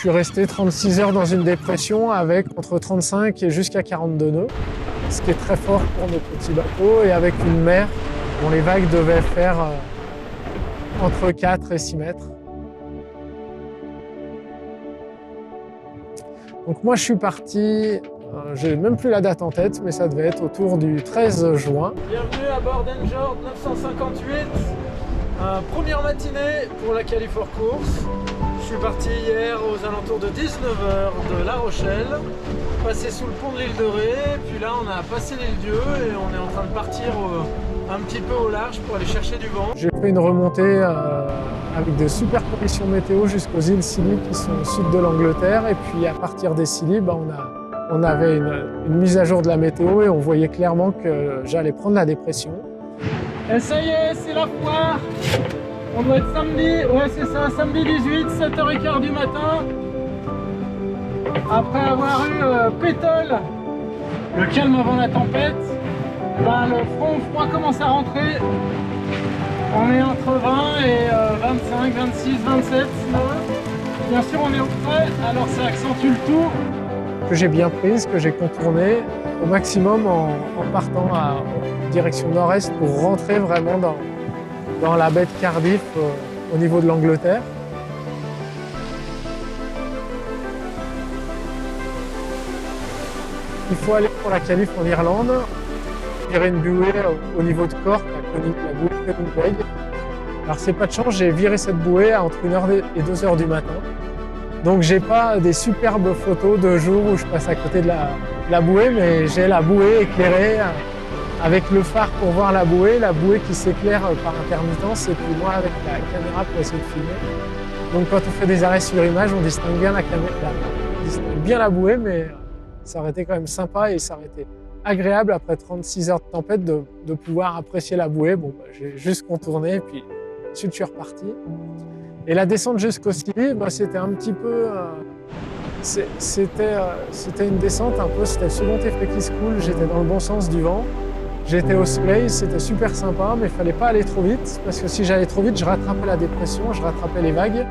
suis resté 36 heures dans une dépression avec entre 35 et jusqu'à 42 nœuds, ce qui est très fort pour nos petits bateaux, et avec une mer dont les vagues devaient faire entre 4 et 6 mètres. Donc moi je suis parti, j'ai même plus la date en tête, mais ça devait être autour du 13 juin. Bienvenue à bord d'Enjord 958, première matinée pour la Califor Course. Je suis parti hier aux alentours de 19h de La Rochelle, passé sous le pont de l'île de Ré, puis là on a passé l'île Dieu et on est en train de partir un petit peu au large pour aller chercher du vent. J'ai fait une remontée avec de super conditions météo jusqu'aux îles Scilly qui sont au sud de l'Angleterre, et puis à partir des Scilly, on avait une mise à jour de la météo et on voyait clairement que j'allais prendre la dépression. Et ça y est, c'est la foire. On doit être samedi, ouais c'est ça, samedi 18, 7h15 du matin. Après avoir eu pétole, le calme avant la tempête, ben, le front froid commence à rentrer. On est entre 20 et 25, 26, 27. Bien sûr on est au frais, alors ça accentue le tout. Que j'ai bien prise, que j'ai contourné au maximum en partant en direction nord-est pour rentrer vraiment dans la baie de Cardiff au niveau de l'Angleterre. Il faut aller pour la Calif en Irlande, virer une bouée au niveau de Cork, la bouée de Conning. Alors c'est pas de chance, j'ai viré cette bouée entre 1h et 2h du matin. Donc j'ai pas des superbes photos de jour où je passe à côté de la bouée, mais j'ai la bouée éclairée avec le phare pour voir la bouée qui s'éclaire par intermittence, et puis moi avec la caméra pour essayer de filmer. Donc quand on fait des arrêts sur image, on distingue bien la bouée, mais ça aurait été quand même sympa et ça aurait été agréable après 36 heures de tempête de pouvoir apprécier la bouée. Bon, j'ai juste contourné et puis ensuite je suis reparti. Et la descente jusqu'au Scilly, c'était un petit peu... c'était une descente un peu, c'était le second effet qui se coule, j'étais dans le bon sens du vent. J'étais au soleil, c'était super sympa, mais il ne fallait pas aller trop vite, parce que si j'allais trop vite, je rattrapais la dépression, je rattrapais les vagues,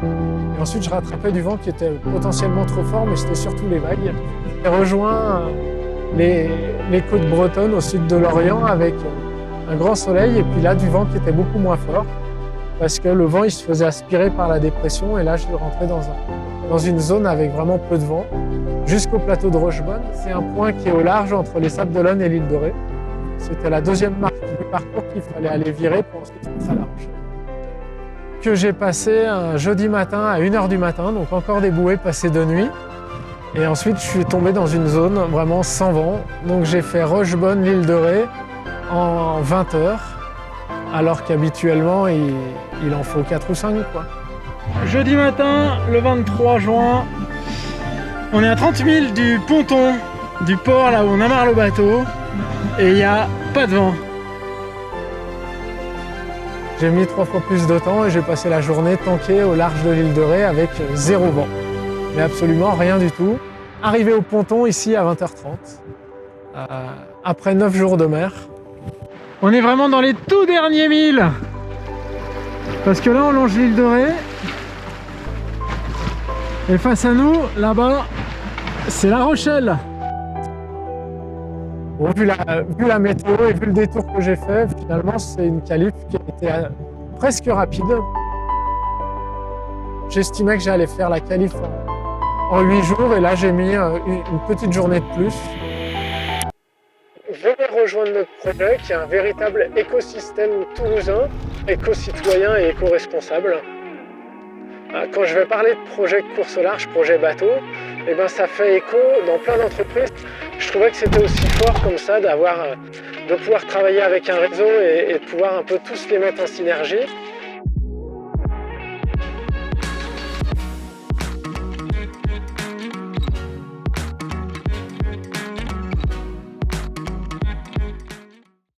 et ensuite je rattrapais du vent qui était potentiellement trop fort, mais c'était surtout les vagues. J'ai rejoint les côtes bretonnes au sud de l'Orient avec un grand soleil, et puis là du vent qui était beaucoup moins fort, parce que le vent il se faisait aspirer par la dépression, et là je rentrais dans une zone avec vraiment peu de vent, jusqu'au plateau de Rochebonne. C'est un point qui est au large entre les Sables d'Olonne et l'île de Ré. C'était la deuxième marque du parcours qu'il fallait aller virer pour ensuite rentrer à La Rochelle. Que j'ai passé un jeudi matin à 1h du matin, donc encore des bouées passées de nuit. Et ensuite, je suis tombé dans une zone vraiment sans vent. Donc j'ai fait Rochebonne, l'île de Ré en 20 heures, alors qu'habituellement, il en faut 4 ou 5, quoi. Jeudi matin, le 23 juin, on est à 30 000 du ponton du port, là où on amarre le bateau. Et il n'y a pas de vent. J'ai mis 3 fois plus de temps et j'ai passé la journée tanké au large de l'île de Ré avec 0 vent. Mais absolument rien du tout. Arrivé au ponton ici à 20h30, après 9 jours de mer. On est vraiment dans les tout derniers milles. Parce que là on longe l'île de Ré. Et face à nous, là-bas, c'est La Rochelle. Bon, vu la météo et vu le détour que j'ai fait, finalement c'est une Calif qui a été presque rapide. J'estimais que j'allais faire la Calif en 8 jours, et là j'ai mis une petite journée de plus. Venez rejoindre notre projet qui est un véritable écosystème toulousain, éco-citoyen et éco-responsable. Quand je vais parler de projet course au large, projet bateau, ça fait écho dans plein d'entreprises. Je trouvais que c'était aussi fort comme ça de pouvoir travailler avec un réseau et de pouvoir un peu tous les mettre en synergie.